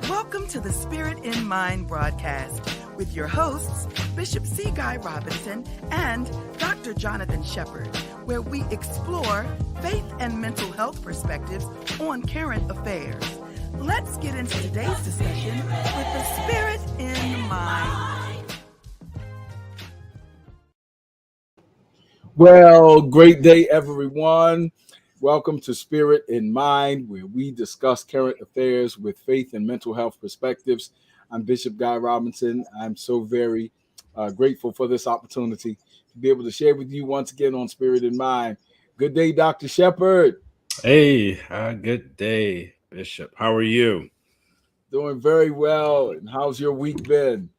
Welcome to the Spirit in Mind broadcast with your hosts, Bishop C. Guy Robinson and Dr. Jonathan Shepherd, where we explore faith and mental health perspectives on current affairs. Let's get into today's discussion with the Spirit in Mind. Well, great day, everyone. Welcome to Spirit in Mind, where we discuss current affairs with faith and mental health perspectives. I'm Bishop Guy Robinson. I'm so very grateful for this opportunity to be able to share with you once again on Spirit in Mind. Good day, Dr. Shepherd. Hey, good day, Bishop. How are you? Doing very well. And how's your week been?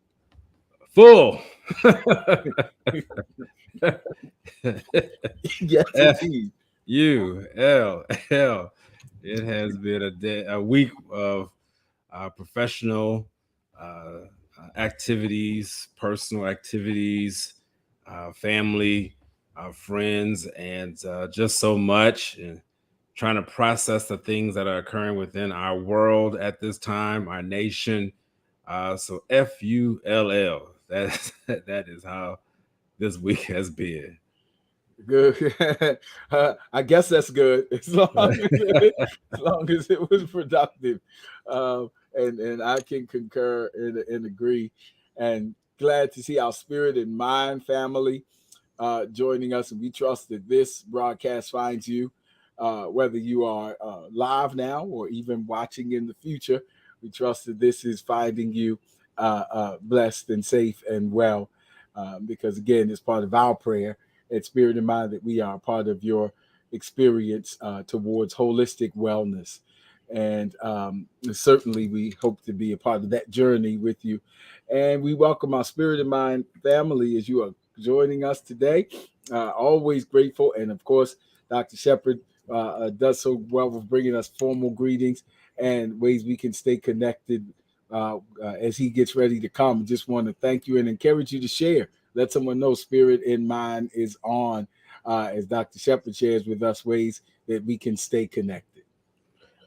Full. Yes, indeed. F-U-L-L. It has been a week of professional activities, personal activities, family, friends, and just so much. And trying to process the things that are occurring within our world at this time, our nation. So F-U-L-L. That is how this week has been. Good. I guess that's good as long as it was productive, and I can concur and agree. And glad to see our Spirit in Mind family joining us, and we trust that this broadcast finds you, whether you are live now or even watching in the future. We trust that this is finding you blessed and safe and well, because again, it's part of our prayer at Spirit in Mind that we are part of your experience towards holistic wellness. And certainly we hope to be a part of that journey with you. And we welcome our Spirit in Mind family as you are joining us today. Always grateful. And of course, Dr. Shepherd does so well with bringing us formal greetings and ways we can stay connected as he gets ready to come. Just want to thank you and encourage you to share. Let someone know Spirit in Mind is on, as Dr. Shepherd shares with us ways that we can stay connected.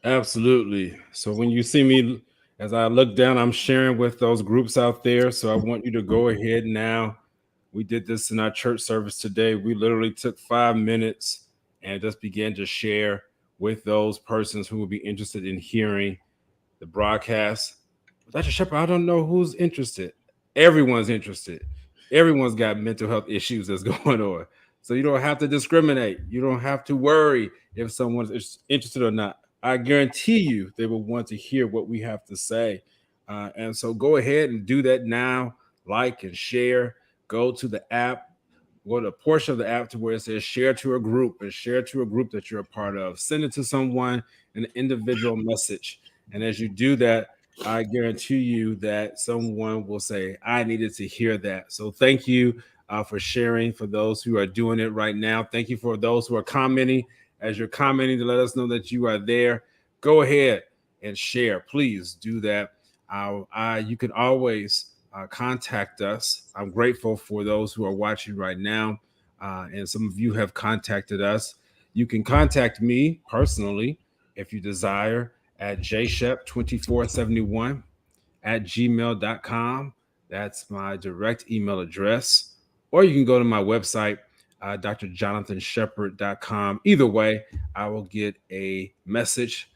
Absolutely. So when you see me, as I look down, I'm sharing with those groups out there. So I want you to go ahead now. We did this in our church service today. We literally took 5 minutes and just began to share with those persons who will be interested in hearing the broadcast. Dr. Shepherd, I don't know who's interested. Everyone's interested. Everyone's got mental health issues that's going on. So you don't have to discriminate. You don't have to worry if someone's interested or not. I guarantee you they will want to hear what we have to say. And so go ahead and do that now. Like and share. Go to the app. Go to a portion of the app to where it says share to a group and share to a group that you're a part of. Send it to someone, an individual message. And as you do that, I guarantee you that someone will say, I needed to hear that. So thank you for sharing, for those who are doing it right now. Thank you for those who are commenting. As you're commenting to let us know that you are there, go ahead and share. Please do that. You can always contact us. I'm grateful for those who are watching right now. And some of you have contacted us. You can contact me personally if you desire at jshep2471 at gmail.com. That's my direct email address. Or you can go to my website, drjonathanshepherd.com. Either way, I will get a message,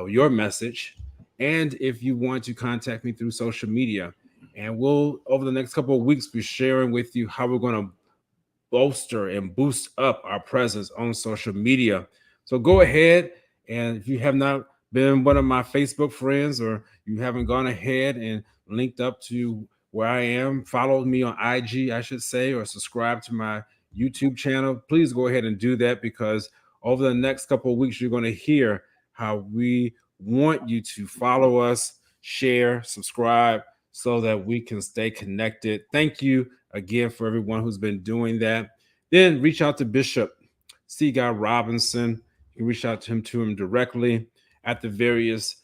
your message. And if you want to contact me through social media, and we'll, over the next couple of weeks, be sharing with you how we're going to bolster and boost up our presence on social media. So go ahead, and if you have not been one of my Facebook friends, or you haven't gone ahead and linked up to where I am, follow me on IG, I should say, or subscribe to my YouTube channel, please go ahead and do that, because over the next couple of weeks, you're going to hear how we want you to follow us, share, subscribe, so that we can stay connected. Thank you again for everyone who's been doing that. Then reach out to Bishop C. Guy Robinson. You can reach out to him directly at the various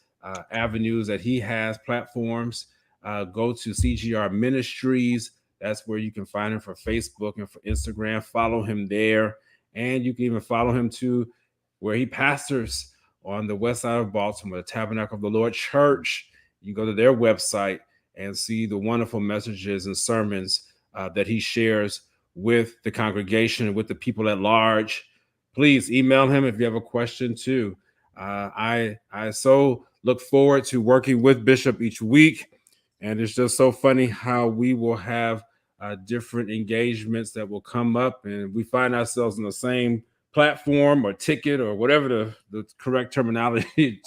avenues that he has, platforms. Go to CGR Ministries. That's where you can find him for Facebook and for Instagram. Follow him there. And you can even follow him to where he pastors on the west side of Baltimore, the Tabernacle of the Lord Church You go to their website and see the wonderful messages and sermons that he shares with the congregation, with the people at large. Please email him if you have a question too. I so look forward to working with Bishop each week, and it's just so funny how we will have different engagements that will come up, and we find ourselves in the same platform or ticket or whatever the correct terminology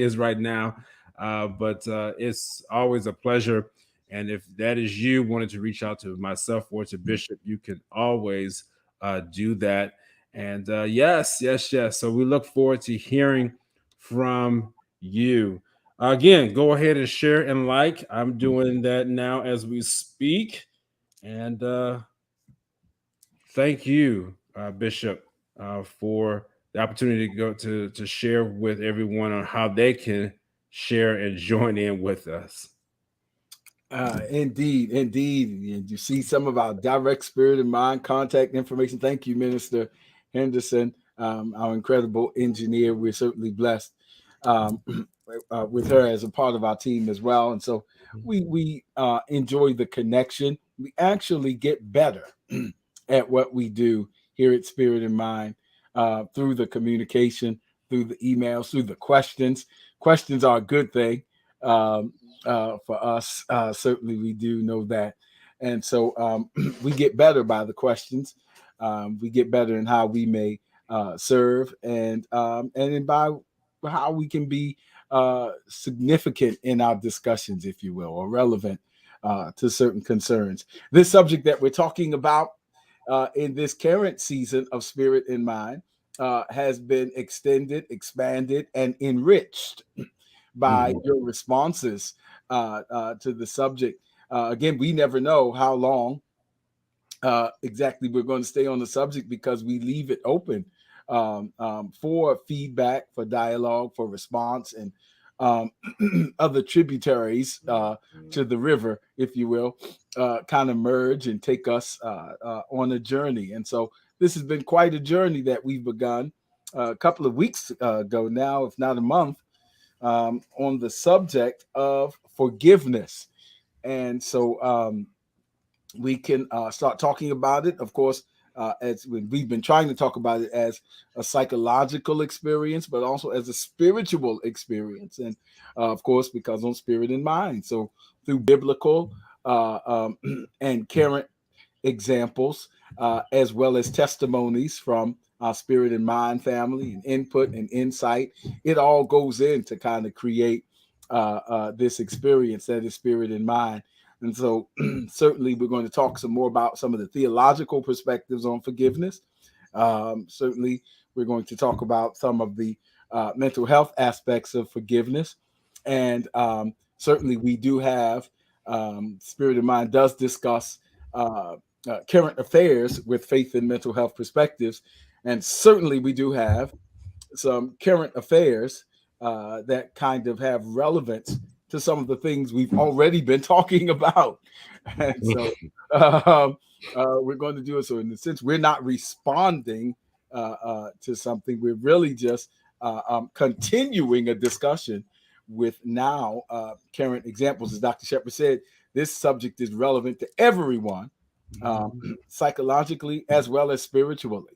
is right now. But it's always a pleasure. And if that is you wanting to reach out to myself or to Bishop, you can always do that. And yes. So we look forward to hearing from you. Again, go ahead and share and like. I'm doing that now as we speak. And thank you, Bishop, for the opportunity to go to share with everyone on how they can share and join in with us. Indeed. And you see some of our direct Spirit in Mind contact information. Thank you, Minister Henderson, our incredible engineer. We're certainly blessed with her as a part of our team as well. And so we enjoy the connection. We actually get better at what we do here at Spirit in Mind through the communication, through the emails, through the questions. Questions are a good thing for us. Certainly, we do know that. And so we get better by the questions. We get better in how we may serve and by how we can be significant in our discussions, if you will, or relevant to certain concerns. This subject that we're talking about in this current season of Spirit in Mind has been extended, expanded, and enriched by your responses to the subject. Again, we never know how long exactly we're going to stay on the subject because we leave it open for feedback, for dialogue, for response, and other tributaries to the river, if you will, kind of merge and take us on a journey. And so this has been quite a journey that we've begun a couple of weeks ago now, if not a month, on the subject of forgiveness. And so we can start talking about it, of course, as we've been trying to talk about it as a psychological experience, but also as a spiritual experience. And of course, because on Spirit in Mind. So through biblical and current examples, as well as testimonies from our Spirit in Mind family and input and insight, it all goes in to kind of create this experience that is Spirit in Mind. And so certainly we're going to talk some more about some of the theological perspectives on forgiveness. Certainly we're going to talk about some of the mental health aspects of forgiveness. And certainly we do have, Spirit in Mind does discuss current affairs with faith and mental health perspectives. And certainly we do have some current affairs that kind of have relevance to some of the things we've already been talking about. And so we're going to do it. So in the sense, we're not responding to something. We're really just continuing a discussion with now current examples. As Dr. Shepard said, this subject is relevant to everyone, psychologically as well as spiritually,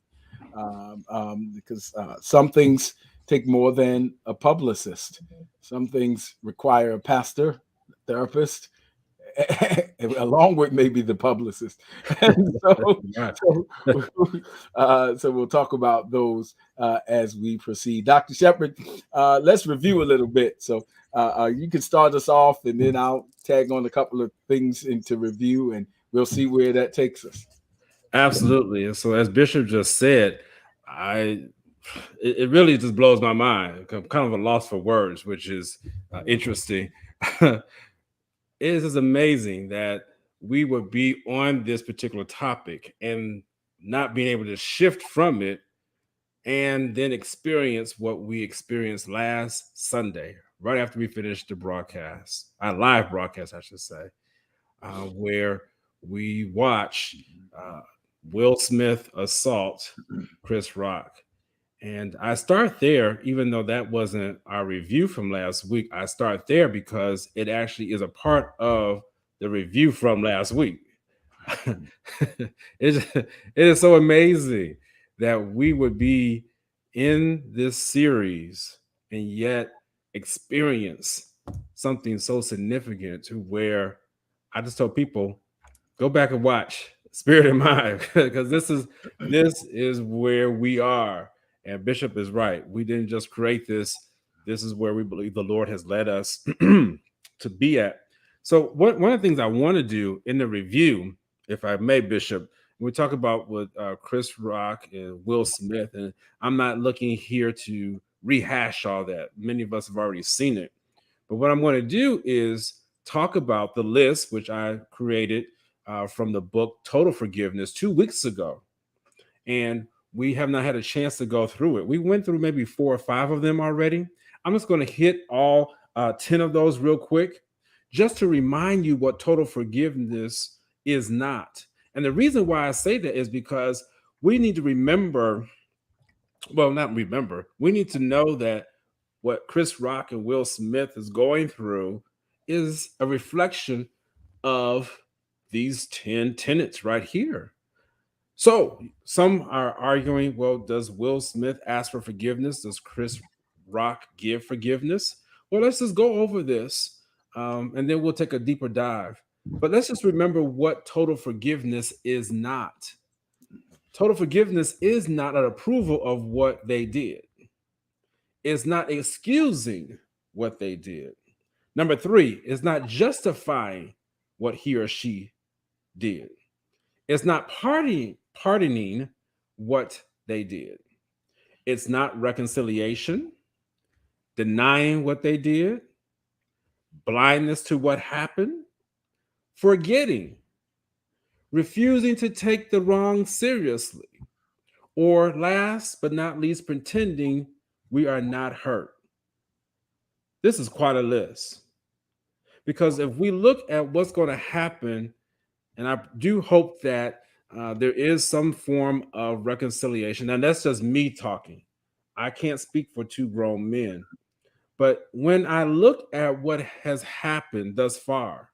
because some things take more than a publicist. Some things require a pastor, therapist, along with maybe the publicist. So we'll talk about those as we proceed. Dr. Shepard, let's review a little bit. So you can start us off, and then I'll tag on a couple of things into review, and we'll see where that takes us. Absolutely. And so as Bishop just said, it really just blows my mind. I'm kind of a loss for words, which is interesting. It is amazing that we would be on this particular topic and not being able to shift from it and then experience what we experienced last Sunday, right after we finished the broadcast, our live broadcast, I should say, where we watched Will Smith assault Chris Rock. And I start there, even though that wasn't our review from last week. I start there because it actually is a part of the review from last week. it is so amazing that we would be in this series and yet experience something so significant to where I just told people, go back and watch Spirit and Mind, because this is where we are. And Bishop is right. We didn't just create this. This is where we believe the Lord has led us to be at. So one of the things I want to do in the review, if I may, Bishop, we talk about with Chris Rock and Will Smith, and I'm not looking here to rehash all that. Many of us have already seen it. But what I'm going to do is talk about the list, which I created from the book Total Forgiveness 2 weeks ago. And we have not had a chance to go through it. We went through maybe 4 or 5 of them already. I'm just going to hit all 10 of those real quick, just to remind you what total forgiveness is not. And the reason why I say that is because we need to remember, well, not remember, we need to know that what Chris Rock and Will Smith is going through is a reflection of these 10 tenets right here. So some are arguing, well, does Will Smith ask for forgiveness? Does Chris Rock give forgiveness? Well, let's just go over this and then we'll take a deeper dive. But let's just remember what total forgiveness is not. Total forgiveness is not an approval of what they did. It's not excusing what they did. Number 3, it's not justifying what he or she did. It's not pardoning what they did. It's not reconciliation, denying what they did, blindness to what happened, forgetting, refusing to take the wrong seriously, or last but not least, pretending we are not hurt. This is quite a list. Because if we look at what's going to happen, and I do hope that there is some form of reconciliation, and that's just me talking. I can't speak for 2 grown men. But when I look at what has happened thus far,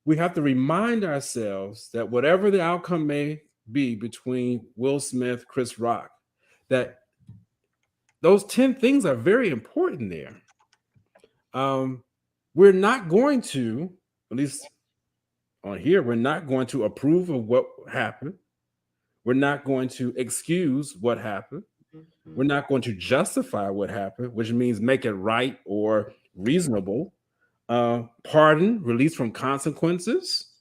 we have to remind ourselves that whatever the outcome may be between Will Smith, Chris Rock, that those 10 things are very important there. We're not going to, at least on here, we're not going to approve of what happened. We're not going to excuse what happened. We're not going to justify what happened, which means make it right or reasonable. Pardon, release from consequences,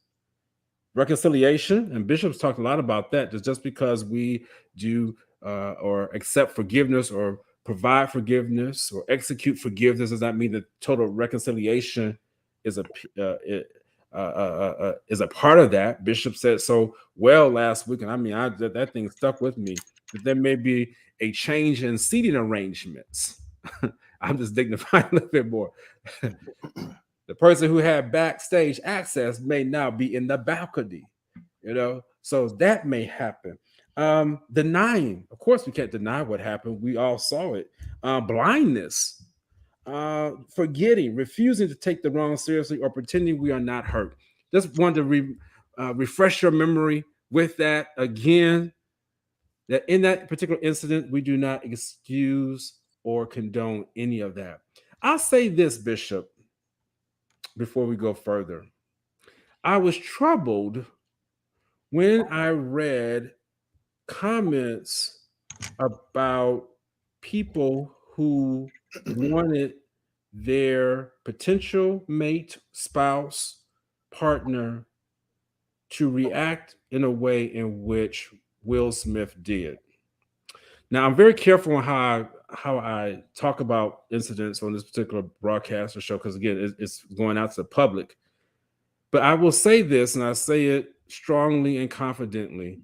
reconciliation, and Bishop's talked a lot about that. Just because we do or accept forgiveness or provide forgiveness or execute forgiveness does not mean that total reconciliation is a part of that. Bishop said so well last week, and I mean that thing stuck with me. That there may be a change in seating arrangements. I'm just dignifying a little bit more. The person who had backstage access may now be in the balcony, so that may happen. Denying, of course, we can't deny what happened. We all saw it. Blindness, forgetting, refusing to take the wrong seriously, or pretending we are not hurt. Just wanted to refresh your memory with that again, that in that particular incident, we do not excuse or condone any of that. I'll say this, Bishop, before we go further. I was troubled when I read comments about people who wanted their potential mate, spouse, partner to react in a way in which Will Smith did. Now, I'm very careful on how I talk about incidents on this particular broadcast or show, because again, it's going out to the public. But I will say this, and I say it strongly and confidently,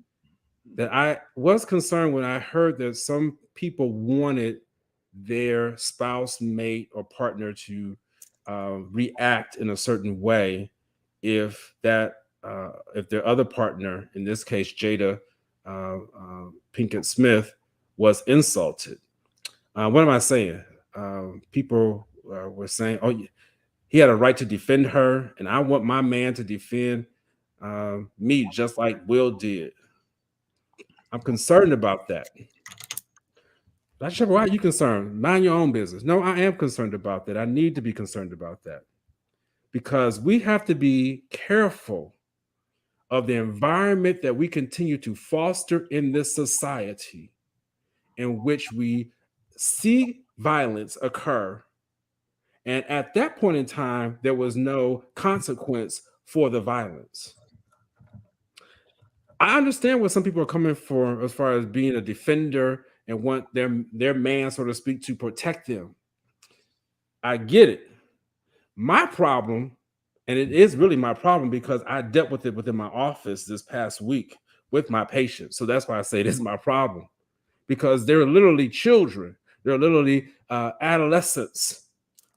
that I was concerned when I heard that some people wanted their spouse, mate, or partner to react in a certain way if their other partner, in this case Jada Pinkett Smith, was insulted. What am I saying? People were saying, "Oh, he had a right to defend her, and I want my man to defend me just like Will did." I'm concerned about that. Dr. Shepherd, why are you concerned? Mind your own business. No, I am concerned about that. I need to be concerned about that because we have to be careful of the environment that we continue to foster in this society in which we see violence occur. And at that point in time, there was no consequence for the violence. I understand what some people are coming for as far as being a defender and want their man, so to speak, to protect them. I get it. My problem, and it is really my problem because I dealt with it within my office this past week with my patients. So that's why I say this is my problem, because they're literally children. They're literally adolescents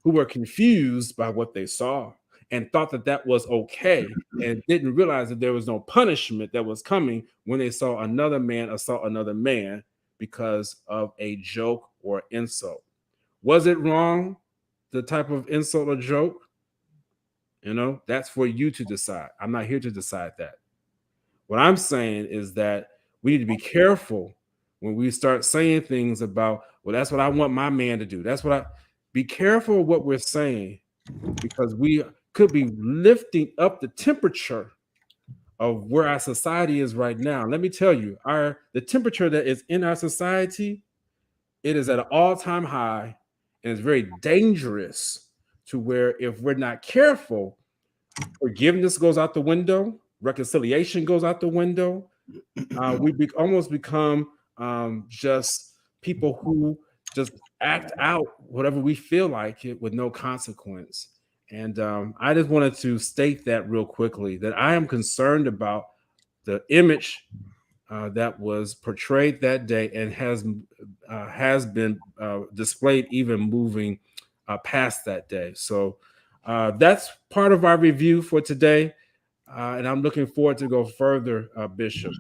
who were confused by what they saw and thought that that was okay and didn't realize that there was no punishment that was coming when they saw another man assault another man because of a joke or insult. Was it wrong, the type of insult or joke? You know, that's for you to decide. I'm not here to decide that. What I'm saying is that we need to be careful when we start saying things about, well, that's what I want my man to do. Be careful of what we're saying, because we could be lifting up the temperature of where our society is right now. Let me tell you, the temperature that is in our society, it is at an all-time high, and it's very dangerous to where if we're not careful, forgiveness goes out the window, reconciliation goes out the window. We almost become just people who just act out whatever we feel like it with no consequence. And I just wanted to state that real quickly, that I am concerned about the image that was portrayed that day and has been displayed even moving past that day. So that's part of our review for today. And I'm looking forward to go further, Bishop.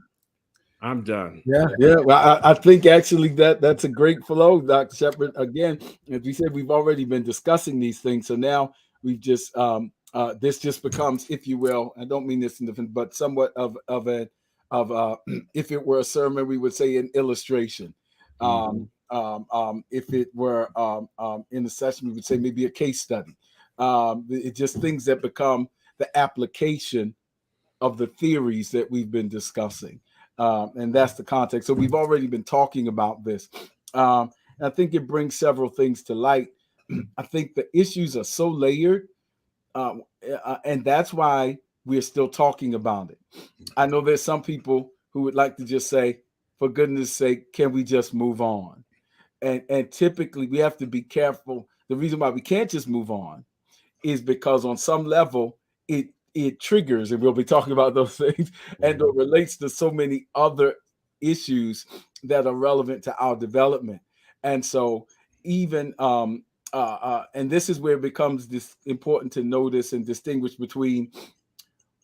I'm done. Yeah. Well, I think actually that's a great flow, Dr. Shepherd. Again, as we said, we've already been discussing these things. So now we've just this just becomes, if you will, I don't mean this in different, but somewhat of if it were a sermon, we would say an illustration. If it were in the session, we would say maybe a case study. It's just things that become the application of the theories that we've been discussing. And that's the context. So we've already been talking about this. I think it brings several things to light. I think the issues are so layered, and that's why we're still talking about it. I know there's some people who would like to just say, for goodness sake, can we just move on? And typically we have to be careful. The reason why we can't just move on is because on some level it triggers, and we'll be talking about those things, and it relates to so many other issues that are relevant to our development. And so even and this is where it becomes important to notice and distinguish between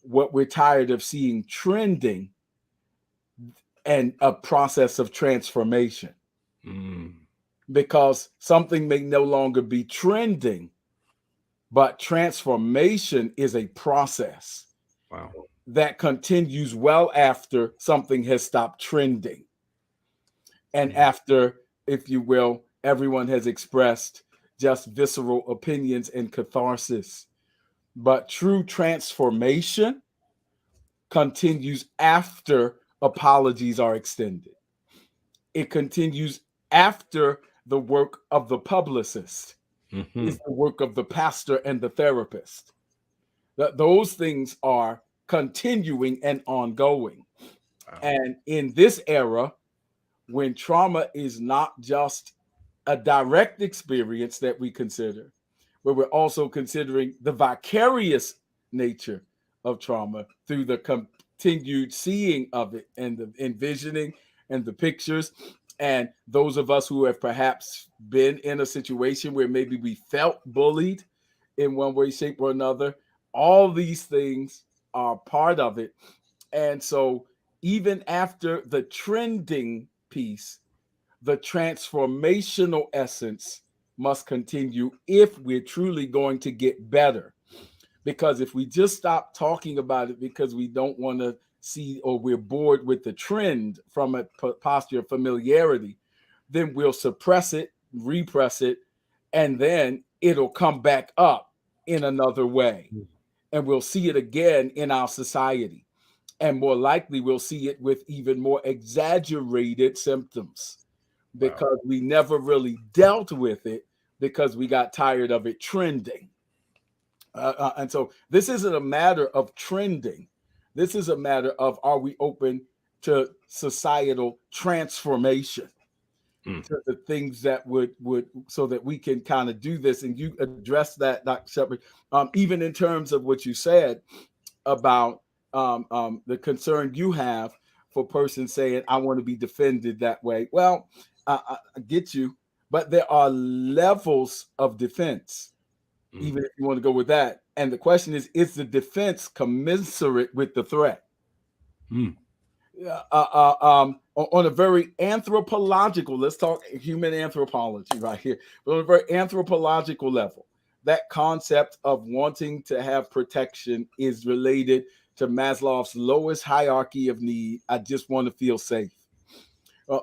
what we're tired of seeing trending and a process of transformation. Because something may no longer be trending, but transformation is a process that continues well after something has stopped trending. And after, if you will, everyone has expressed just visceral opinions and catharsis. But true transformation continues after apologies are extended. It continues after the work of the publicist. Is the work of the pastor and the therapist. Those things are continuing and ongoing. And in this era, when trauma is not just a direct experience that we consider, but we're also considering the vicarious nature of trauma through the continued seeing of it and the envisioning and the pictures. And those of us who have perhaps been in a situation where maybe we felt bullied in one way, shape, or another, all these things are part of it. And so even after the trending piece, the transformational essence must continue if we're truly going to get better. Because if we just stop talking about it because we don't want to see, or we're bored with the trend from a posture of familiarity, then we'll suppress it, repress it, and then it'll come back up in another way. And we'll see it again in our society. And more likely, we'll see it with even more exaggerated symptoms because we never really dealt with it because we got tired of it trending. And so this isn't a matter of trending. This is a matter of, are we open to societal transformation, to the things that would so that we can kind of do this. And you address that, Dr. Shepard, even in terms of what you said about the concern you have for persons saying, I want to be defended that way. Well, I get you, but there are levels of defense, even if you want to go with that. And the question is the defense commensurate with the threat? On a very anthropological, let's talk human anthropology right here, but on a very anthropological level, that concept of wanting to have protection is related to Maslow's lowest hierarchy of need. I just want to feel safe.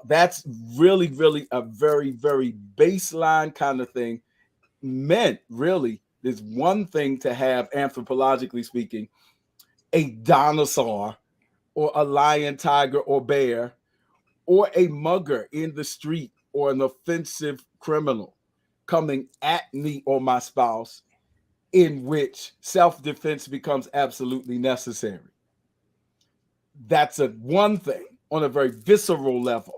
That's really, really a very, very baseline kind of thing. Meant really, there's one thing to have, anthropologically speaking, a dinosaur or a lion, tiger, or bear, or a mugger in the street, or an offensive criminal coming at me or my spouse, in which self-defense becomes absolutely necessary. That's one thing on a very visceral level.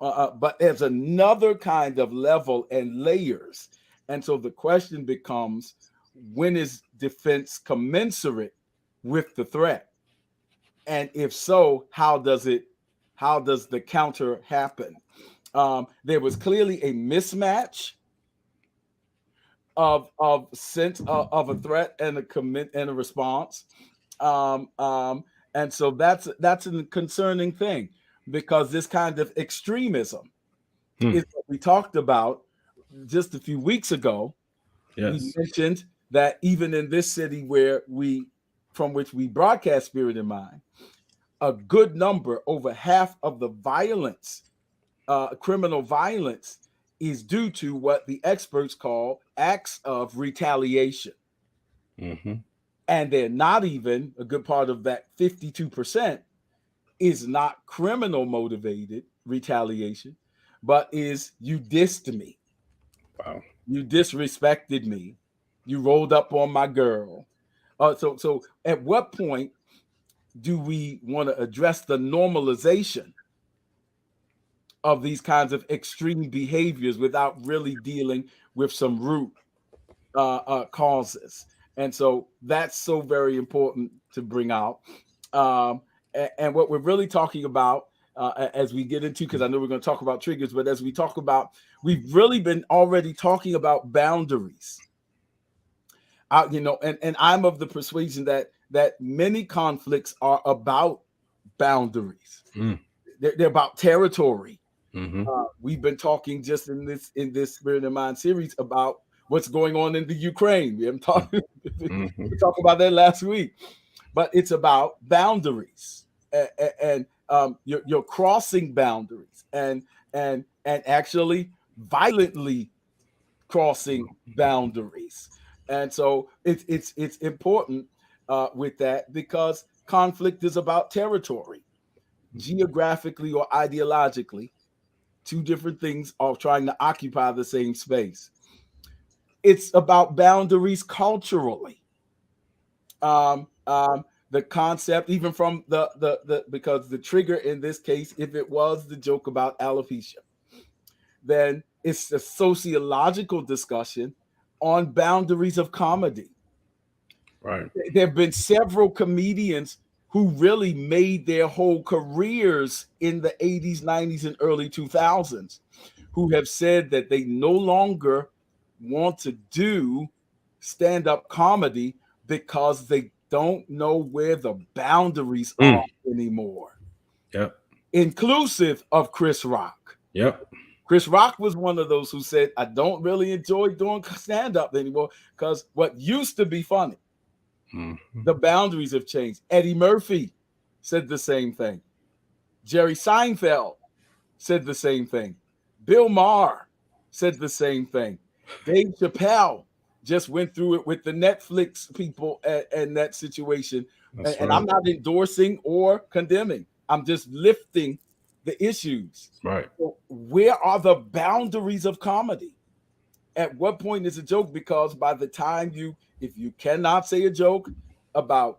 But there's another kind of level and layers. And so the question becomes, when is defense commensurate with the threat? And if so, how does the counter happen? There was clearly a mismatch of sense of a threat and a response. And so that's a concerning thing, because this kind of extremism is what we talked about just a few weeks ago. Yes. We mentioned that even in this city from which we broadcast Spirit in Mind, a good number, over half of the violence, criminal violence, is due to what the experts call acts of retaliation. And they're not even, a good part of that 52% is not criminal motivated retaliation, but is, you dissed me. Wow. You disrespected me. You rolled up on my girl. So at what point do we want to address the normalization of these kinds of extreme behaviors without really dealing with some root causes? And so that's so very important to bring out. And what we're really talking about as we get into, because I know we're going to talk about triggers, but as we talk about, we've really been already talking about boundaries. And I'm of the persuasion that many conflicts are about boundaries. They're about territory. We've been talking just in this Spirit in Mind series about what's going on in the Ukraine. We haven't talked we talked about that last week, but it's about boundaries and you're crossing boundaries and actually violently crossing boundaries. And so it's important with that, because conflict is about territory, geographically or ideologically. Two different things are trying to occupy the same space. It's about boundaries culturally. The concept, even from the because the trigger in this case, if it was the joke about alopecia, then it's a sociological discussion on boundaries of comedy. Right. There have been several comedians who really made their whole careers in the 80s, 90s, and early 2000s, who have said that they no longer want to do stand-up comedy because they don't know where the boundaries are anymore. Yep. Inclusive of Chris Rock. Yep. Chris Rock was one of those who said, I don't really enjoy doing stand-up anymore because what used to be funny, the boundaries have changed. Eddie Murphy said the same thing. Jerry Seinfeld said the same thing. Bill Maher said the same thing. Dave Chappelle just went through it with the Netflix people and that situation. And I'm not endorsing or condemning. I'm just lifting the issues. Right. So where are the boundaries of comedy? At what point is a joke? Because by the time if you cannot say a joke about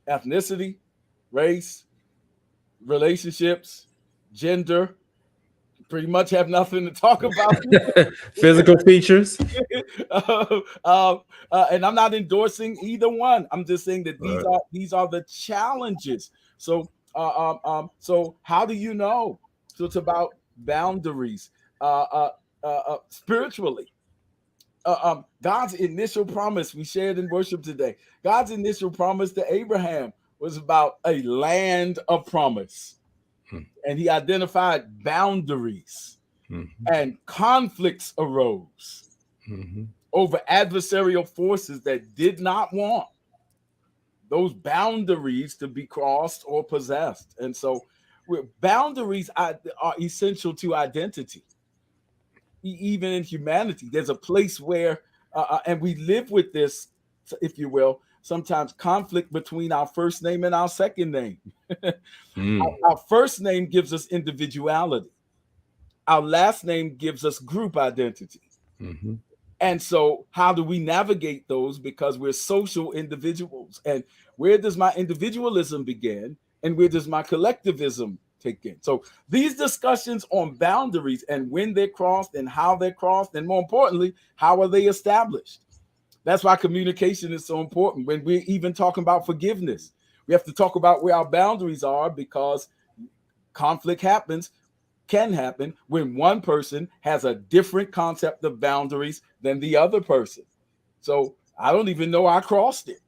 ethnicity, race, relationships, gender, pretty much have nothing to talk about. Physical features. And I'm not endorsing either one. I'm just saying that these are the challenges. So so how do you know? So it's about boundaries spiritually. God's initial promise we shared in worship today. God's initial promise to Abraham was about a land of promise. And he identified boundaries, and conflicts arose over adversarial forces that did not want those boundaries to be crossed or possessed. And so boundaries are essential to identity. Even in humanity, there's a place where, and we live with this, if you will, sometimes conflict between our first name and our second name. Our first name gives us individuality. Our last name gives us group identity. And so how do we navigate those? Because we're social individuals. And where does my individualism begin? And where does my collectivism take in? So these discussions on boundaries and when they're crossed and how they're crossed, and more importantly, how are they established? That's why communication is so important. When we're even talking about forgiveness, we have to talk about where our boundaries are, because conflict can happen when one person has a different concept of boundaries than the other person. So I don't even know I crossed it.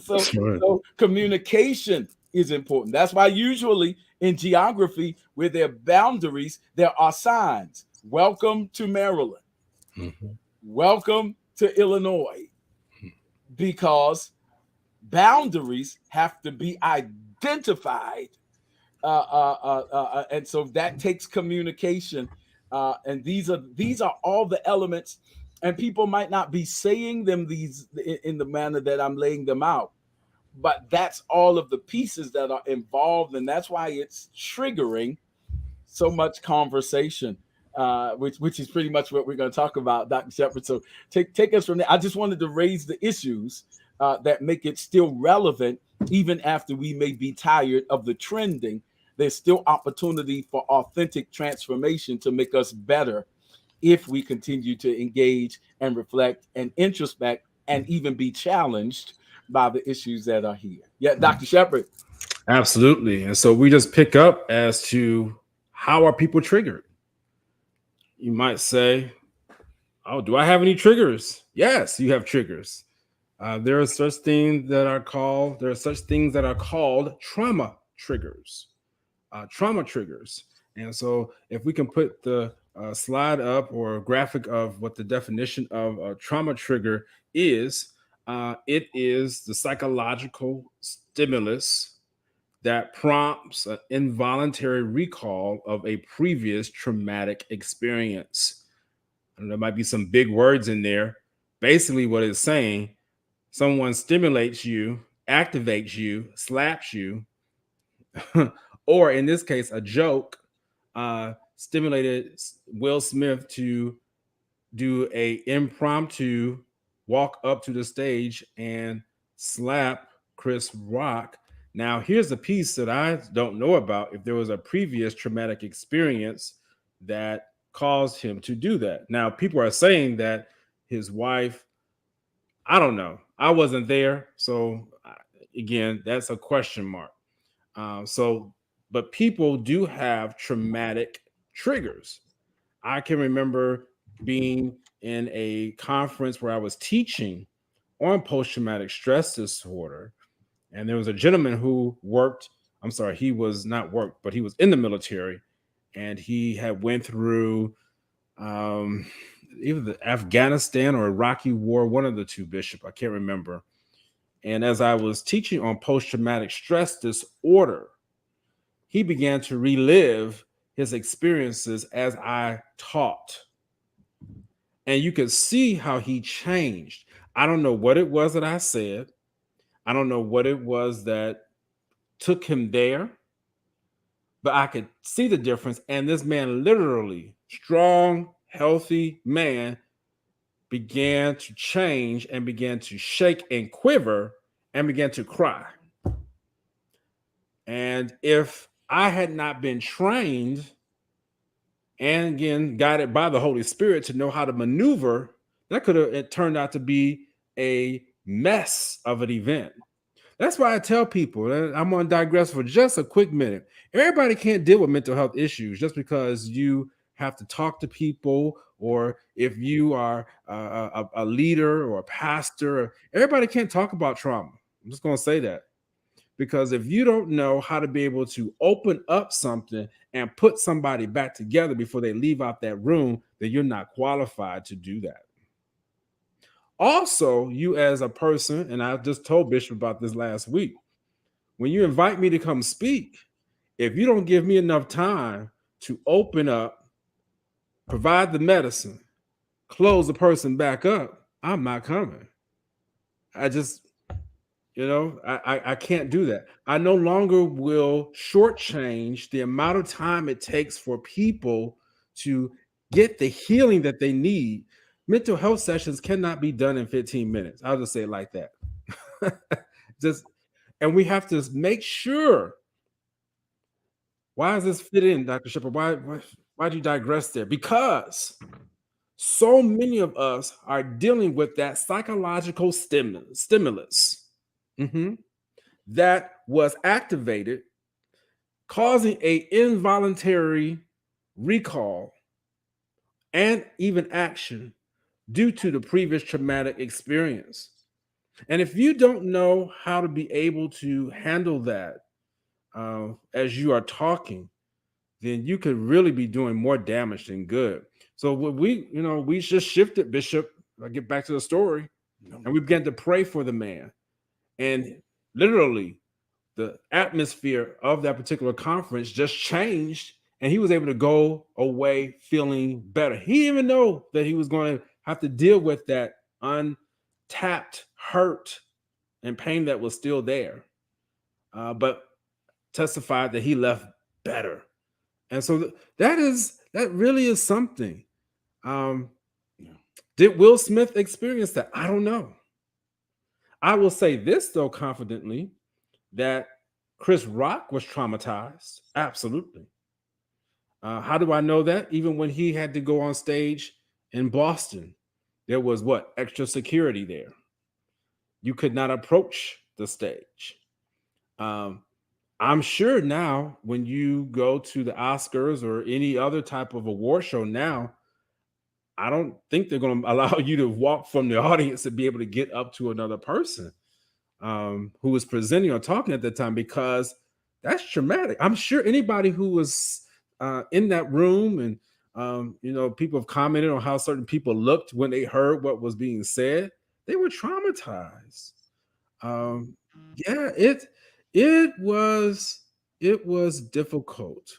So communication is important. That's why usually in geography, where there are boundaries, there are signs. Welcome to Maryland. Welcome to Illinois. Because boundaries have to be identified. And so that takes communication. And these are all the elements, and people might not be saying them in the manner that I'm laying them out, but that's all of the pieces that are involved. And that's why it's triggering so much conversation, which is pretty much what we're going to talk about, Dr. Shepherd. So take us from there. I just wanted to raise the issues that make it still relevant, even after we may be tired of the trending. There's still opportunity for authentic transformation to make us better if we continue to engage and reflect and introspect and even be challenged by the issues that are here. Yeah, Dr. Shepherd. Absolutely. And so we just pick up as to how are people triggered? You might say, oh, do I have any triggers? Yes, you have triggers. There are such things that are called trauma triggers. And so if we can put the slide up or graphic of what the definition of a trauma trigger is, it is the psychological stimulus that prompts an involuntary recall of a previous traumatic experience. And there might be some big words in there. Basically, what it's saying, someone stimulates you, activates you, slaps you, or in this case, a joke stimulated Will Smith to do a impromptu walk up to the stage and slap Chris Rock. Now, here's a piece that I don't know about. If there was a previous traumatic experience that caused him to do that. Now, people are saying that his wife, I don't know. I wasn't there. So again, that's a question mark. But people do have traumatic triggers. I can remember being in a conference where I was teaching on post-traumatic stress disorder. And there was a gentleman who he was not worked, but he was in the military. and he had went through either the Afghanistan or Iraqi war, one of the two, Bishop. I can't remember. And as I was teaching on post-traumatic stress disorder, he began to relive his experiences as I taught. And you could see how he changed. I don't know what it was that I said. I don't know what it was that took him there, but I could see the difference. And this man, literally strong, healthy man, began to change and began to shake and quiver and began to cry. And if I had not been trained and again guided by the Holy Spirit to know how to maneuver, that could have turned out to be a mess of an event. That's why I tell people, and I'm going to digress for just a quick minute. Everybody can't deal with mental health issues just because you have to talk to people, or if you are a leader or a pastor. Everybody can't talk about trauma. I'm just going to say that, because if you don't know how to be able to open up something and put somebody back together before they leave out that room, then you're not qualified to do that. Also, you as a person, and I just told Bishop about this last week, when you invite me to come speak, if you don't give me enough time to open up, provide the medicine, close the person back up, I'm not coming. I just, I can't do that. I no longer will shortchange the amount of time it takes for people to get the healing that they need. Mental health sessions cannot be done in 15 minutes. I'll just say it like that. And we have to make sure. Why does this fit in, Dr. Shepherd? Why do you digress there? Because so many of us are dealing with that psychological stimulus that was activated, causing an involuntary recall and even action due to the previous traumatic experience. And if you don't know how to be able to handle that as you are talking, then you could really be doing more damage than good. So what we just shifted, Bishop. I get back to the story, and we began to pray for the man. And literally, the atmosphere of that particular conference just changed, and he was able to go away feeling better. He didn't even know that he was going to have to deal with that untapped hurt and pain that was still there, but testified that he left better. And so that really is something. Did Will Smith experience that? I don't know. I will say this, though, confidently, that Chris Rock was traumatized. Absolutely. How do I know that? Even when he had to go on stage in Boston, there was extra security there. You could not approach the stage. I'm sure now when you go to the Oscars or any other type of award show now, I don't think they're going to allow you to walk from the audience and be able to get up to another person who was presenting or talking at that time, because that's traumatic. I'm sure anybody who was in that room, and people have commented on how certain people looked when they heard what was being said. They were traumatized. It was difficult,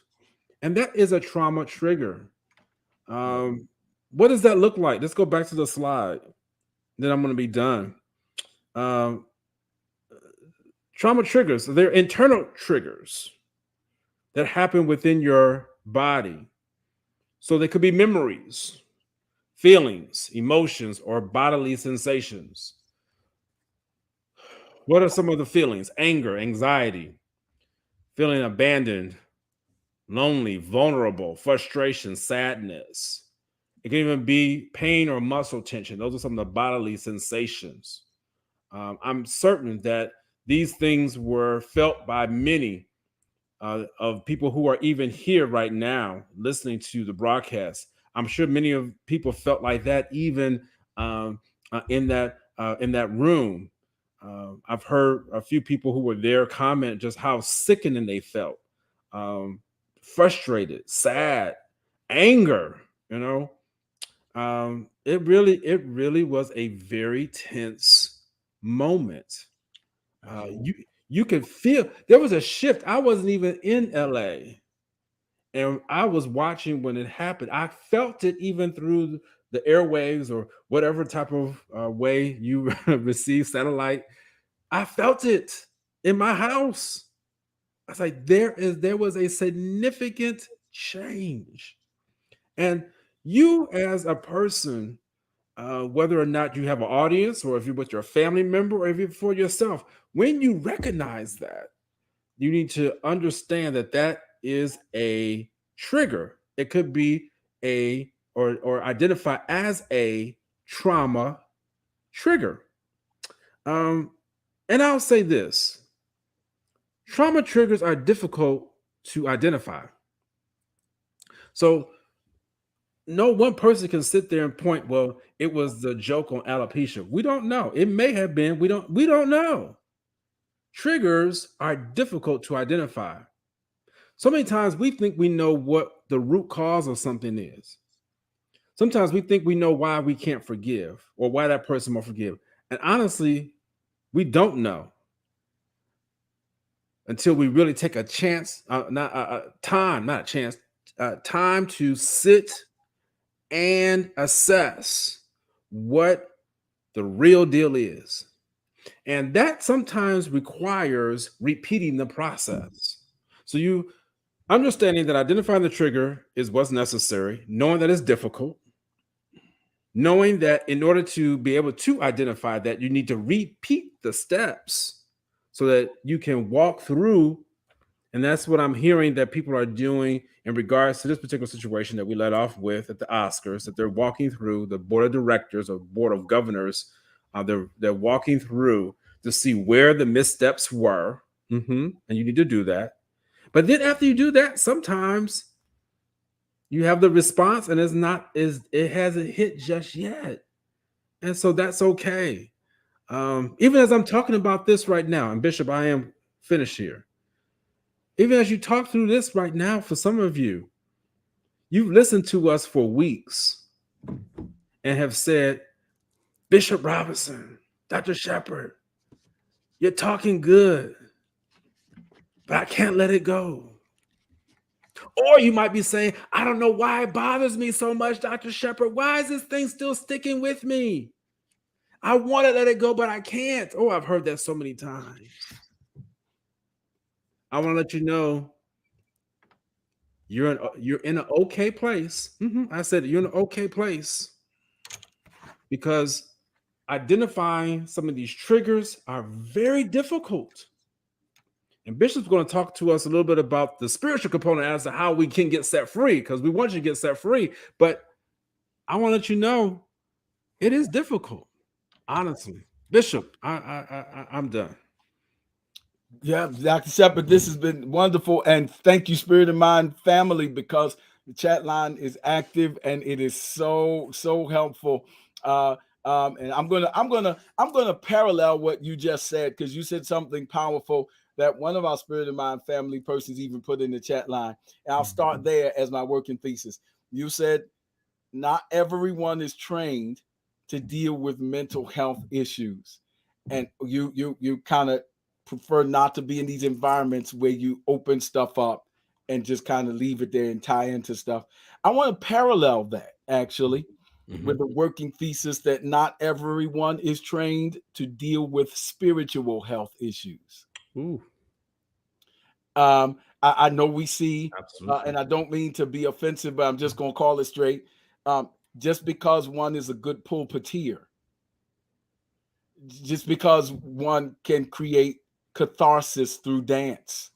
and that is a trauma trigger. What does that look like? Let's go back to the slide. Then I'm going to be done. Trauma triggers, they're internal triggers that happen within your body. So they could be memories, feelings, emotions, or bodily sensations. What are some of the feelings? Anger, anxiety, feeling abandoned, lonely, vulnerable, frustration, sadness. It can even be pain or muscle tension. Those are some of the bodily sensations. I'm certain that these things were felt by many of people who are even here right now listening to the broadcast. I'm sure many of people felt like that even in that room. I've heard a few people who were there comment just how sickening they felt frustrated, sad, anger, you know. It really was a very tense moment. You could feel there was a shift. I wasn't even in LA, and I was watching when it happened. I felt it even through the airwaves or whatever type of way you receive satellite. I felt it in my house. I was like, there was a significant change. And you as a person, whether or not you have an audience or if you're with your family member or if you're for yourself, when you recognize that, you need to understand that that is a trigger. It could be a or identify as a trauma trigger. And I'll say this: trauma triggers are difficult to identify. So no one person can sit there and point, well, it was the joke on alopecia. We don't know. It may have been. We don't know. Triggers are difficult to identify. So many times we think we know what the root cause of something is. Sometimes we think we know why we can't forgive or why that person won't forgive. And honestly, we don't know until we really take a chance, time to sit and assess what the real deal is. And that sometimes requires repeating the process. So you understanding that identifying the trigger is what's necessary, knowing that it's difficult, knowing that in order to be able to identify that, you need to repeat the steps so that you can walk through. And that's what I'm hearing that people are doing in regards to this particular situation that we led off with at the Oscars, that they're walking through the board of directors or board of governors. They're walking through to see where the missteps were. And you need to do that. But then after you do that, sometimes you have the response and it hasn't hit just yet. And so that's okay. Even as I'm talking about this right now, and Bishop, I am finished here. Even as you talk through this right now, for some of you, you've listened to us for weeks and have said, Bishop Robinson, Dr. Shepherd, you're talking good, but I can't let it go. Or you might be saying, I don't know why it bothers me so much, Dr. Shepherd. Why is this thing still sticking with me? I want to let it go, but I can't. Oh, I've heard that so many times. I want to let you know you're in an okay place. I said you're in an okay place because identifying some of these triggers are very difficult. And Bishop's going to talk to us a little bit about the spiritual component as to how we can get set free, because we want you to get set free. But I want to let you know it is difficult, honestly. Bishop, I'm done. Yeah, Dr. Shepherd, this has been wonderful. And thank you, Spirit of Mind family, because the chat line is active and it is so helpful. And I'm gonna parallel what you just said, because you said something powerful that one of our Spirit of Mind family persons even put in the chat line. And I'll start there as my working thesis. You said not everyone is trained to deal with mental health issues, and you kind of prefer not to be in these environments where you open stuff up and just kind of leave it there and tie into stuff. I want to parallel that actually with the working thesis that not everyone is trained to deal with spiritual health issues. I know we see, and I don't mean to be offensive, but I'm just going to call it straight. Just because one is a good pulpiteer, just because one can create catharsis through dance,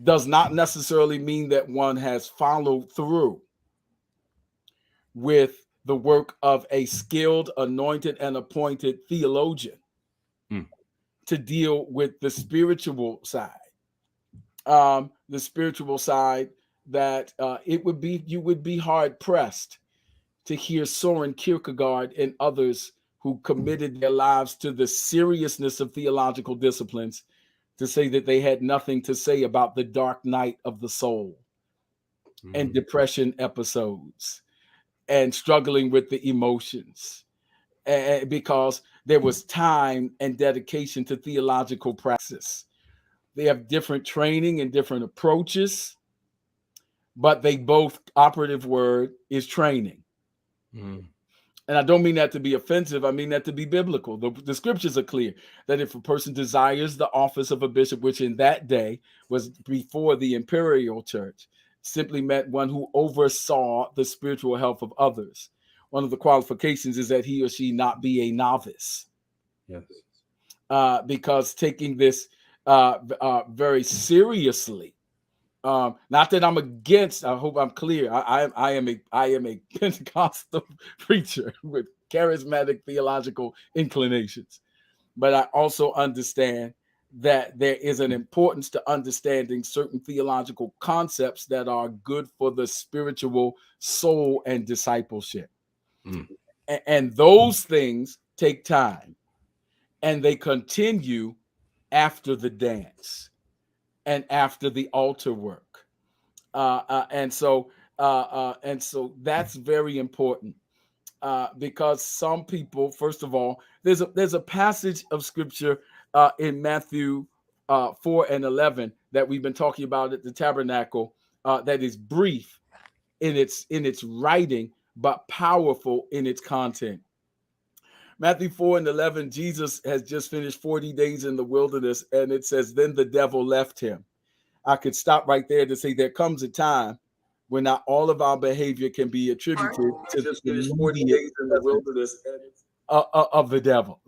does not necessarily mean that one has followed through with the work of a skilled, anointed, and appointed theologian to deal with the spiritual side. The spiritual side that you would be hard pressed to hear Soren Kierkegaard and others who committed their lives to the seriousness of theological disciplines to say that they had nothing to say about the dark night of the soul and depression episodes and struggling with the emotions, because there was time and dedication to theological praxis. They have different training and different approaches, but they both, operative word is training. And I don't mean that to be offensive. I mean that to be biblical. The scriptures are clear that if a person desires the office of a bishop, which in that day was before the imperial church, simply meant one who oversaw the spiritual health of others. One of the qualifications is that he or she not be a novice. Yes. Because taking this very seriously. Not that I'm against. I hope I'm clear. I am a Pentecostal preacher with charismatic theological inclinations, but I also understand that there is an importance to understanding certain theological concepts that are good for the spiritual soul and discipleship, and those things take time, and they continue after the dance and after the altar work, and so that's very important, because some people, first of all, there's a passage of scripture in Matthew 4:11 that we've been talking about at the tabernacle, that is brief in its writing but powerful in its content. Matthew 4:11, Jesus has just finished 40 days in the wilderness, and it says, then the devil left him. I could stop right there to say there comes a time when not all of our behavior can be attributed to just finish 40 days in the wilderness of the devil.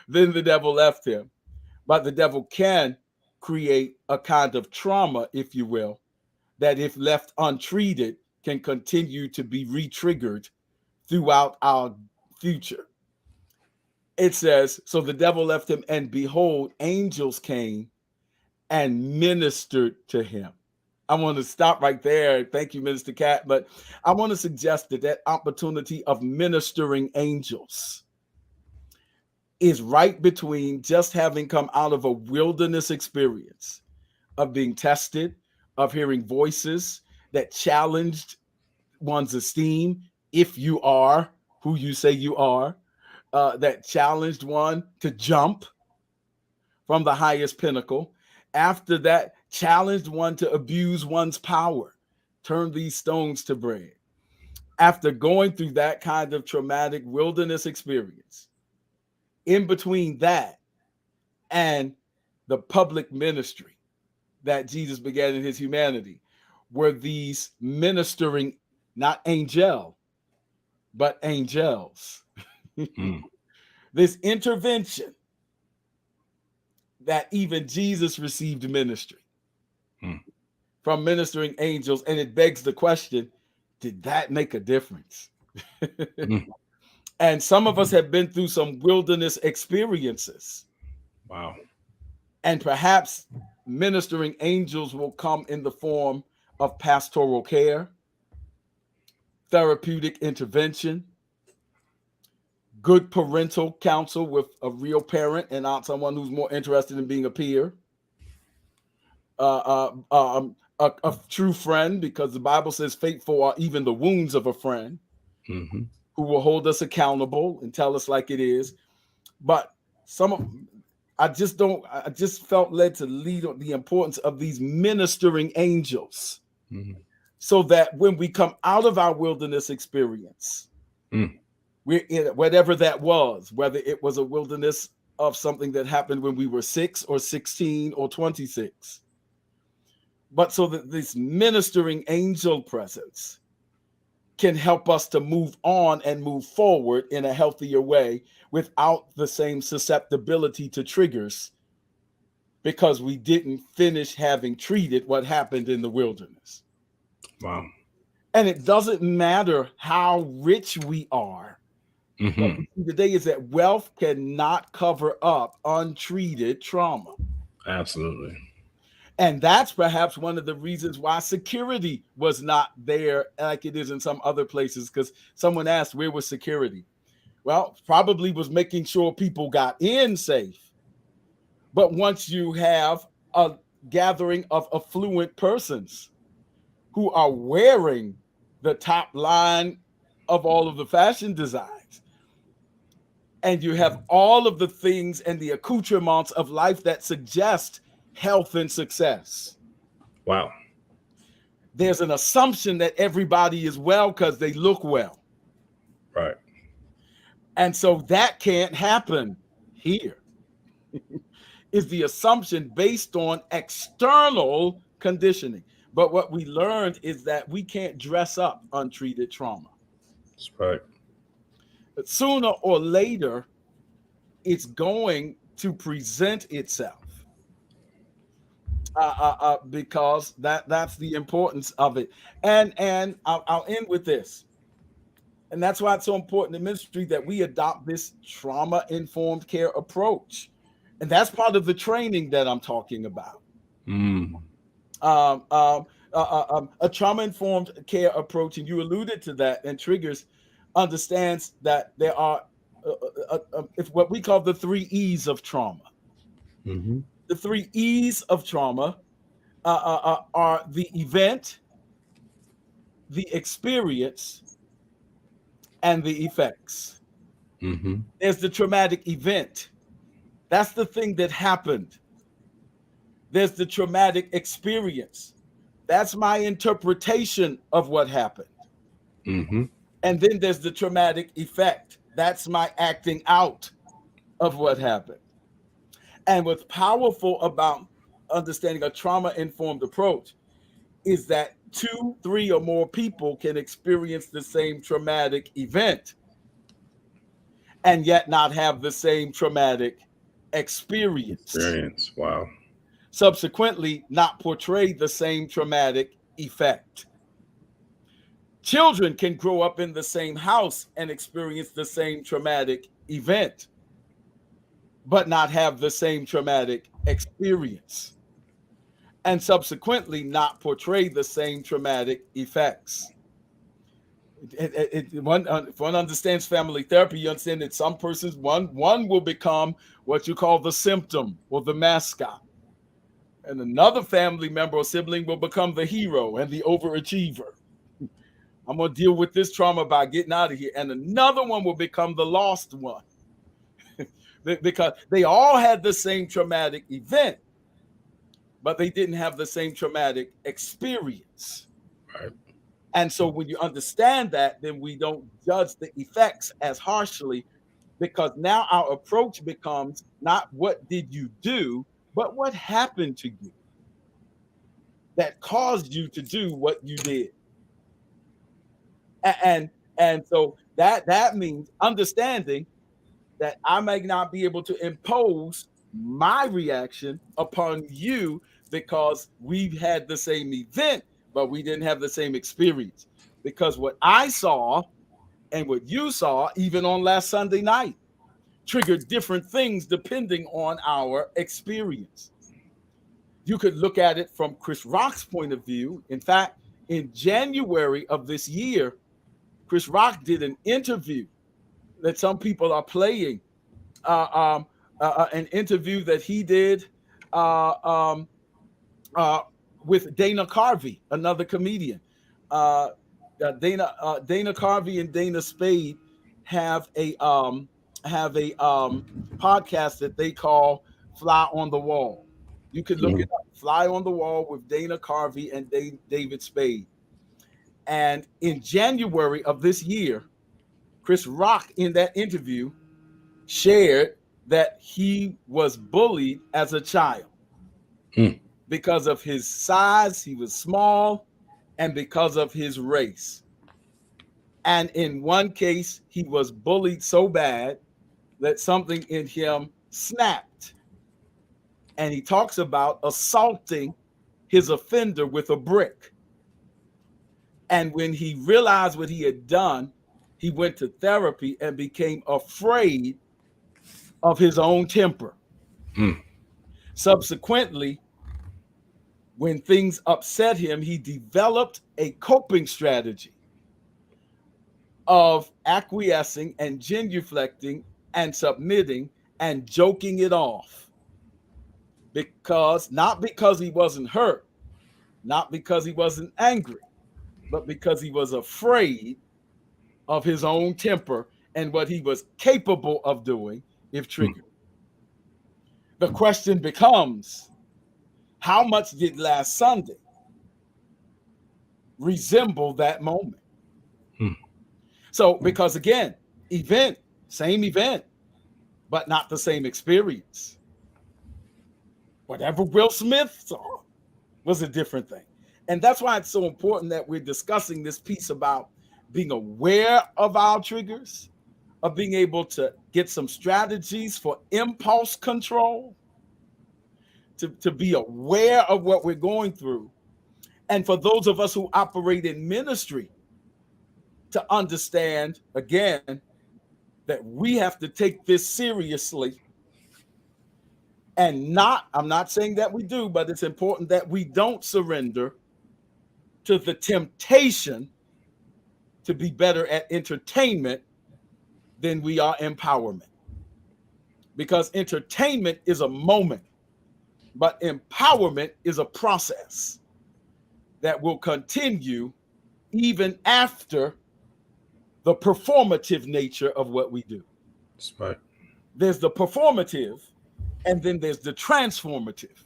Then the devil left him. But the devil can create a kind of trauma, if you will, that if left untreated can continue to be re-triggered throughout our future. It says, so the devil left him, and behold, angels came and ministered to him. I want to stop right there. Thank you, Minister Cat. But I want to suggest that opportunity of ministering angels is right between just having come out of a wilderness experience of being tested, of hearing voices that challenged one's esteem, if you are who you say you are, that challenged one to jump from the highest pinnacle. After that, challenged one to abuse one's power, turn these stones to bread. After going through that kind of traumatic wilderness experience, in between that and the public ministry that Jesus began in his humanity, were these ministering, not angel, but angels. This intervention that even Jesus received ministry from ministering angels. And it begs the question, did that make a difference? And some of us have been through some wilderness experiences. Wow. And perhaps ministering angels will come in the form of pastoral care, therapeutic intervention, good parental counsel with a real parent and not someone who's more interested in being a peer, a true friend, because the Bible says faithful are even the wounds of a friend, who will hold us accountable and tell us like it is. But I just felt led to lead on the importance of these ministering angels, so that when we come out of our wilderness experience, we're in whatever that was, whether it was a wilderness of something that happened when we were 6 or 16 or 26. But so that this ministering angel presence can help us to move on and move forward in a healthier way without the same susceptibility to triggers, because we didn't finish having treated what happened in the wilderness. Wow. And it doesn't matter how rich we are. What we see today is that wealth cannot cover up untreated trauma. Absolutely. And that's perhaps one of the reasons why security was not there like it is in some other places, because someone asked, where was security? Well, probably was making sure people got in safe, But once you have a gathering of affluent persons who are wearing the top line of all of the fashion designs, and you have all of the things and the accoutrements of life that suggest health and success, Wow. there's an assumption that everybody is well because they look well. Right. And so that can't happen here. Is the assumption based on external conditioning. But what we learned is that we can't dress up untreated trauma. That's right. But sooner or later, it's going to present itself. Because that's the importance of it. And I'll end with this. And that's why it's so important in ministry that we adopt this trauma-informed care approach. And that's part of the training that I'm talking about. A trauma-informed care approach, and you alluded to that, and Triggers understands that there are what we call the 3 E's of trauma. Mm-hmm. The 3 E's of trauma are the event, the experience, and the effects. Mm-hmm. There's the traumatic event. That's the thing that happened. There's the traumatic experience. That's my interpretation of what happened. Mm-hmm. And then there's the traumatic effect. That's my acting out of what happened. And what's powerful about understanding a trauma-informed approach is that 2, 3, or more people can experience the same traumatic event and yet not have the same traumatic experience. Wow. Subsequently, not portray the same traumatic effect. Children can grow up in the same house and experience the same traumatic event, but not have the same traumatic experience, and subsequently not portray the same traumatic effects. If one understands family therapy, you understand that some persons, one will become what you call the symptom or the mascot, and another family member or sibling will become the hero and the overachiever. I'm going to deal with this trauma by getting out of here. And another one will become the lost one because they all had the same traumatic event, but they didn't have the same traumatic experience. Right. And so when you understand that, then we don't judge the effects as harshly, because now our approach becomes not what did you do, but what happened to you that caused you to do what you did. And so that means understanding that I may not be able to impose my reaction upon you because we've had the same event, but we didn't have the same experience. Because what I saw and what you saw, even on last Sunday night, triggered different things depending on our experience. You could look at it from Chris Rock's point of view. In fact, in January of this year, Chris Rock did an interview that some people are playing, an interview that he did with Dana Carvey, another comedian. Dana Carvey and Dana Spade have a podcast that they call Fly on the Wall. You can look it up, Fly on the Wall with Dana Carvey and David Spade. And in January of this year, Chris Rock in that interview shared that he was bullied as a child because of his size, he was small, and because of his race. And in one case, he was bullied so bad that something in him snapped. And he talks about assaulting his offender with a brick. And when he realized what he had done, he went to therapy and became afraid of his own temper. Subsequently, when things upset him, he developed a coping strategy of acquiescing and genuflecting and submitting and joking it off. not because he wasn't hurt, not because he wasn't angry, but because he was afraid of his own temper and what he was capable of doing if triggered. The question becomes, how much did last Sunday resemble that moment? So, because again, same event, but not the same experience. Whatever Will Smith saw was a different thing. And that's why it's so important that we're discussing this piece about being aware of our triggers, of being able to get some strategies for impulse control, to be aware of what we're going through. And for those of us who operate in ministry, to understand, again, that we have to take this seriously. And I'm not saying that we do, but it's important that we don't surrender to the temptation to be better at entertainment than we are empowerment. Because entertainment is a moment, but empowerment is a process that will continue even after the performative nature of what we do. That's right. There's the performative, and then there's the transformative.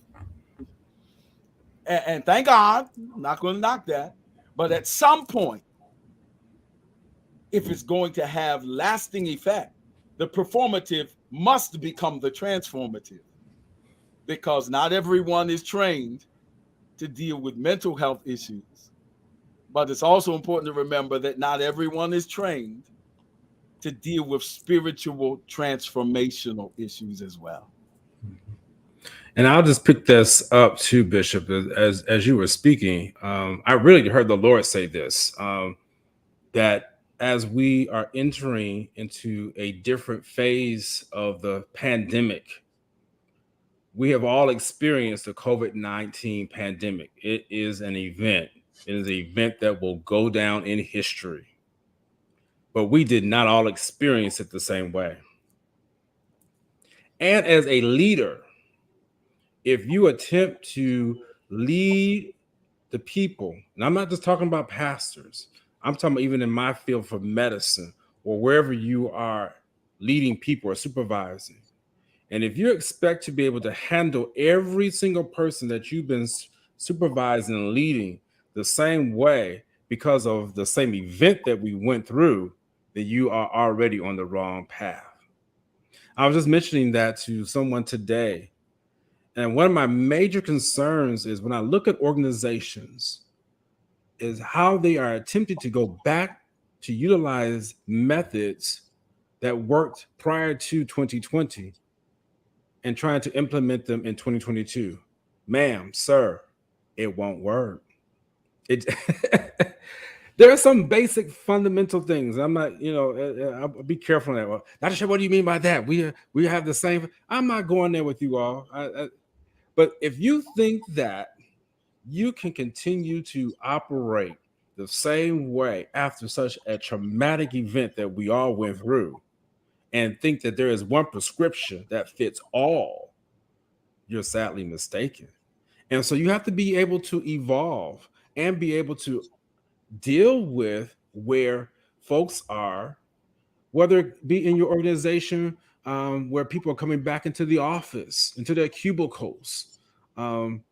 And thank God, I'm not going to knock that, but at some point, if it's going to have lasting effect, the performative must become the transformative, because not everyone is trained to deal with mental health issues. But it's also important to remember that not everyone is trained to deal with spiritual transformational issues as well. And I'll just pick this up too, Bishop, as you were speaking. I really heard the Lord say this, that as we are entering into a different phase of the pandemic, we have all experienced the COVID-19 pandemic. It is an event. It is an event that will go down in history. But we did not all experience it the same way. And as a leader, if you attempt to lead the people, and I'm not just talking about pastors, I'm talking about even in my field for medicine or wherever you are leading people or supervising. And if you expect to be able to handle every single person that you've been supervising and leading the same way because of the same event that we went through, then you are already on the wrong path. I was just mentioning that to someone today. And one of my major concerns is when I look at organizations is how they are attempting to go back to utilize methods that worked prior to 2020 and trying to implement them in 2022. Ma'am, sir, it won't work. There are some basic fundamental things. I'm not, I'll be careful on that. Well, Dr. Shep, what do you mean by that? We have the same. I'm not going there with you all. But if you think that you can continue to operate the same way after such a traumatic event that we all went through and think that there is one prescription that fits all, you're sadly mistaken. And so you have to be able to evolve and be able to deal with where folks are, whether it be in your organization, where people are coming back into the office, into their cubicles. There's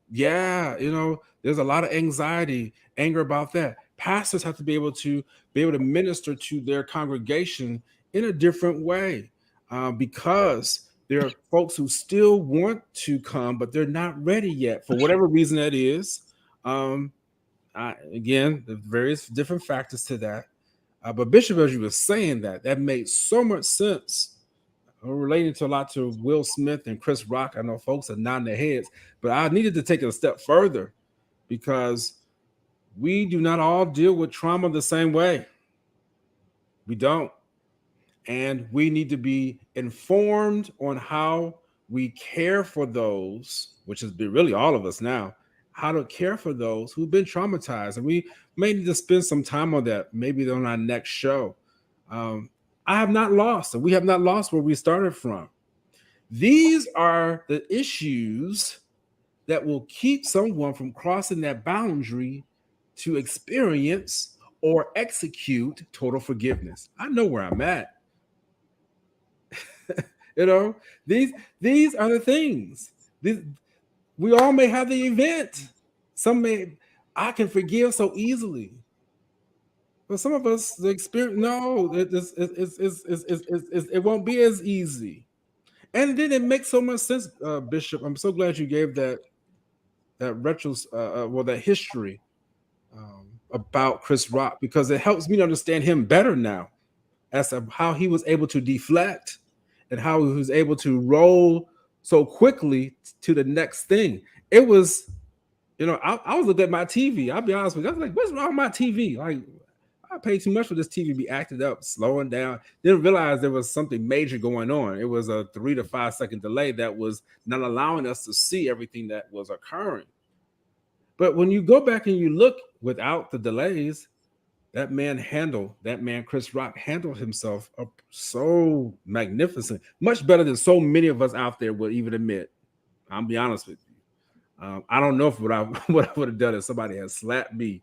a lot of anxiety, anger about that. Pastors have to be able to minister to their congregation in a different way, because there are folks who still want to come, but they're not ready yet for whatever reason that is. Again, there's various different factors to that. But Bishop, as you were saying that made so much sense. Relating to a lot to Will Smith and Chris Rock. I know folks are nodding their heads, but I needed to take it a step further because we do not all deal with trauma the same way. We don't. And we need to be informed on how we care for those, which is really all of us now, how to care for those who've been traumatized. And we may need to spend some time on that, maybe on our next show. I have not lost, and we have not lost where we started from. These are the issues that will keep someone from crossing that boundary to experience or execute total forgiveness. I know where I'm at. You know, these are the things. We all may have the event. Some may, I can forgive so easily. But some of us, the experience, no, it won't be as easy. And then it makes so much sense, Bishop. I'm so glad you gave that that history about Chris Rock, because it helps me to understand him better now as to how he was able to deflect and how he was able to roll so quickly to the next thing. It was, I was looking at my TV. I'll be honest with you. I was like, what's wrong with my TV? Like, I paid too much for this TV to be acted up, slowing down. Didn't realize there was something major going on. It was a 3 to 5 second delay that was not allowing us to see everything that was occurring. But when you go back and you look without the delays, that man, Chris Rock, handled himself up so magnificent, much better than so many of us out there would even admit. I'll be honest with you. I don't know if what I would have done if somebody had slapped me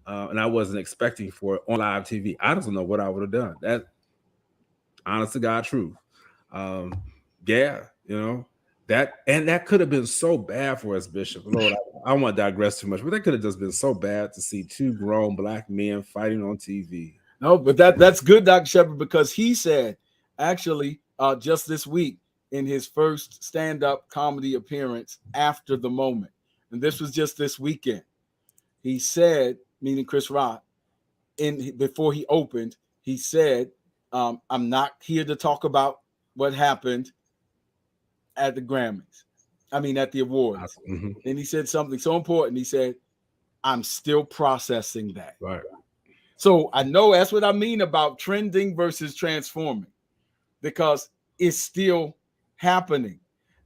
and I wasn't expecting for it on live TV. I don't know what I would have done. That, honest to God, truth. That could have been so bad for us, Bishop. Lord, I don't want to digress too much, but that could have just been so bad to see 2 grown Black men fighting on TV. No, but that's good, Dr. Shepard, because he said, actually, just this week in his first stand-up comedy appearance after the moment, and this was just this weekend, he said, meaning Chris Rock, before he opened, he said, I'm not here to talk about what happened at the Grammys. At the awards. Mm-hmm. And he said something so important. He said, I'm still processing that. Right. So I know that's what I mean about trending versus transforming, because it's still happening.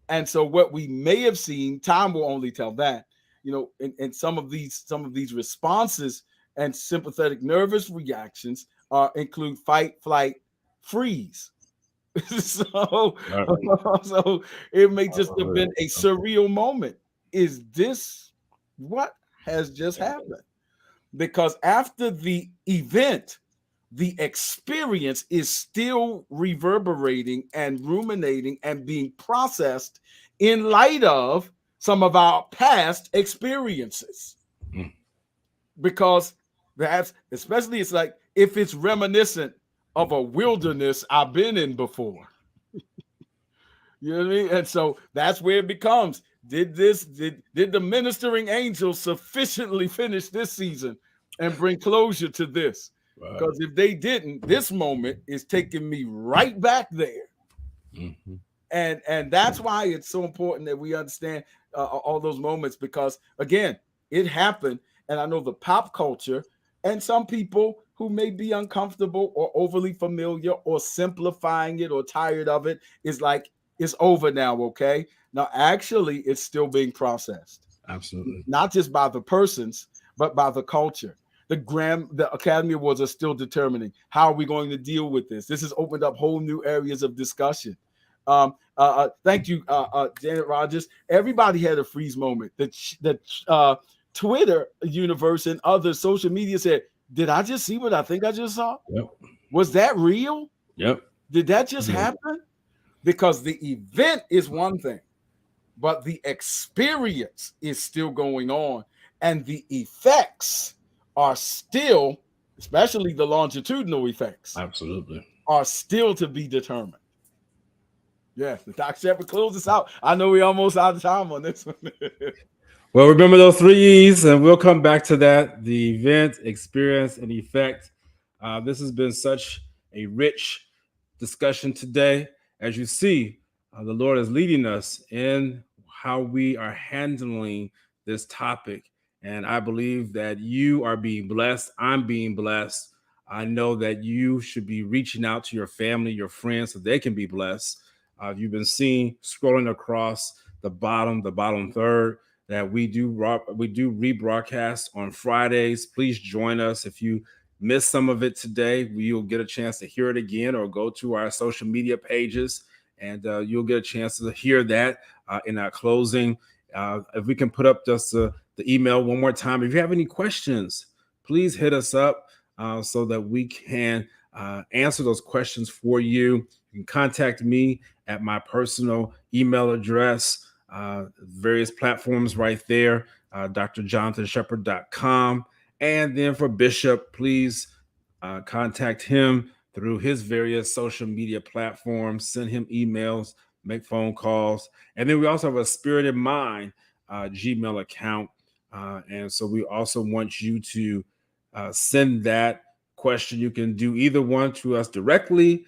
And so what we may have seen, time will only tell that, in some of these responses and sympathetic nervous reactions include fight, flight, freeze. So it may just have been a surreal moment. Is this what has just happened? Because after the event, the experience is still reverberating and ruminating and being processed in light of some of our past experiences. Because that's, especially, it's like if it's reminiscent of a wilderness I've been in before. You know what I mean? And so that's where it becomes, did the ministering angels sufficiently finish this season and bring closure to this? Wow. Because if they didn't, this moment is taking me right back there. Mm-hmm. And that's why it's so important that we understand all those moments, because again, it happened. And I know the pop culture and some people who may be uncomfortable or overly familiar or simplifying it or tired of it is like, it's over now, okay? Now, actually, it's still being processed. Absolutely. Not just by the persons, but by the culture. The Academy Awards are still determining how are we going to deal with this. This has opened up whole new areas of discussion. Thank you, Janet Rogers. Everybody had a freeze moment. The Twitter universe and other social media said, did I just see what I think I just saw? Yep. Was that real? Yep. Did that just happen? Because the event is one thing, but the experience is still going on, and the effects are still, especially the longitudinal effects, absolutely, are still to be determined. Yeah, the Dr. Shepard close us out. I know we're almost out of time on this one. Well, remember those 3 E's, and we'll come back to that: the event, experience, and effect. This has been such a rich discussion today. As you see, the Lord is leading us in how we are handling this topic. And I believe that you are being blessed. I'm being blessed. I know that you should be reaching out to your family, your friends, so they can be blessed. You've been seeing scrolling across the bottom third, that we do rebroadcast on Fridays. Please join us. If you missed some of it today, you'll get a chance to hear it again, or go to our social media pages and you'll get a chance to hear that in our closing. If we can put up just the email one more time. If you have any questions, please hit us up so that we can answer those questions for you. You can contact me at my personal email address, various platforms right there, drjonathanshepard.com. And then for Bishop, please contact him through his various social media platforms, send him emails, make phone calls. And then we also have a Spirit in Mind Gmail account. And so we also want you to send that question. You can do either one to us directly,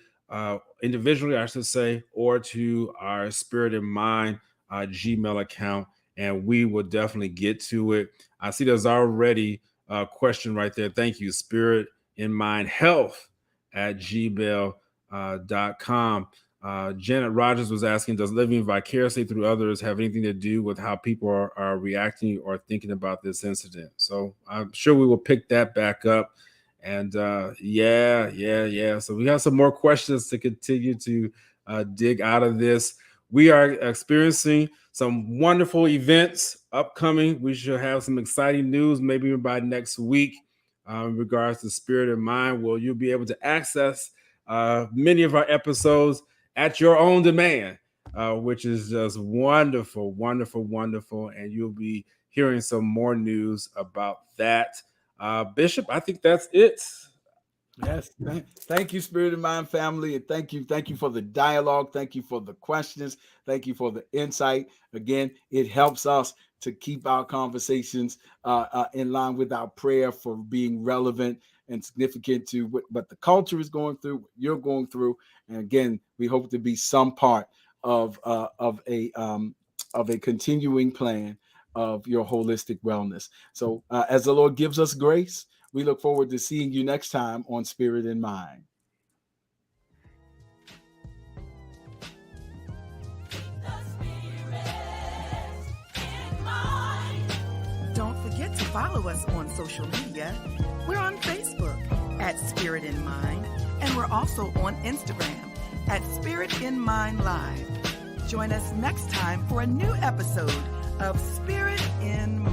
individually, I should say, or to our Spirit in Mind Gmail account, and we will definitely get to it. I see there's already a question right there. Thank you, Spirit in Mind Health at gmail.com. Janet Rogers was asking, does living vicariously through others have anything to do with how people are reacting or thinking about this incident? So I'm sure we will pick that back up. And yeah. So we have some more questions to continue to dig out of this. We are experiencing some wonderful events upcoming. We should have some exciting news maybe by next week in regards to Spirit in Mind. Well, you'll be able to access many of our episodes at your own demand, which is just wonderful. And you'll be hearing some more news about that. Bishop, I think that's it. Yes. Thank you, Spirit in Mind family. And thank you for the dialogue. Thank you for the questions. Thank you for the insight. Again, it helps us to keep our conversations in line with our prayer for being relevant and significant to what the culture is going through, what you're going through. And again, we hope to be some part of a continuing plan of your holistic wellness. So as the Lord gives us grace, we look forward to seeing you next time on Spirit in Mind. Don't forget to follow us on social media. We're on Facebook at Spirit in Mind, and we're also on Instagram at Spirit in Mind Live. Join us next time for a new episode of Spirit in Mind.